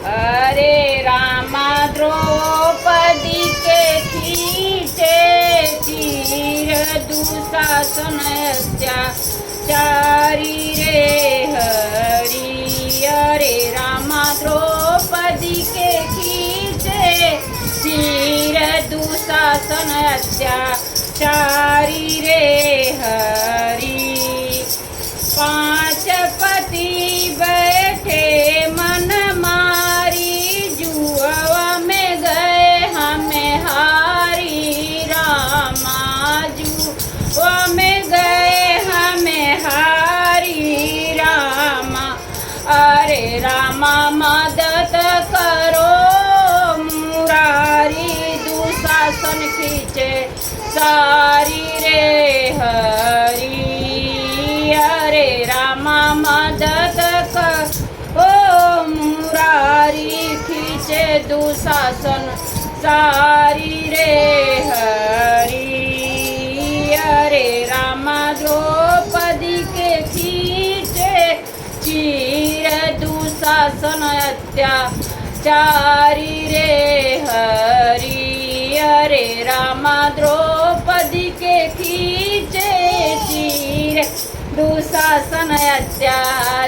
अरे रामा द्रौपदी के खींचे चीर दुशासन अत्याचारी रे हरि। अरे रामा द्रौपदी के खींचे चीर दुशासन अत्याचारी रे हरि। पांच पति बैठे मन मारी जुआ में गए हमें हारी रामा। जुआ में गए हमें हारी रामा। अरे रामा मदद करो मुरारी दुशासन खींचे सारी रे हरि। अरे रामा मदद करो मुरारी खींचे दुशासन सारी रे हरि। अरे रामा द्रौपदी के खींचे चीर दुशासन अत्याचारी रे हरि। अरे रामा द्रौपदी के खींचे चीर दुशासन अत्याचारी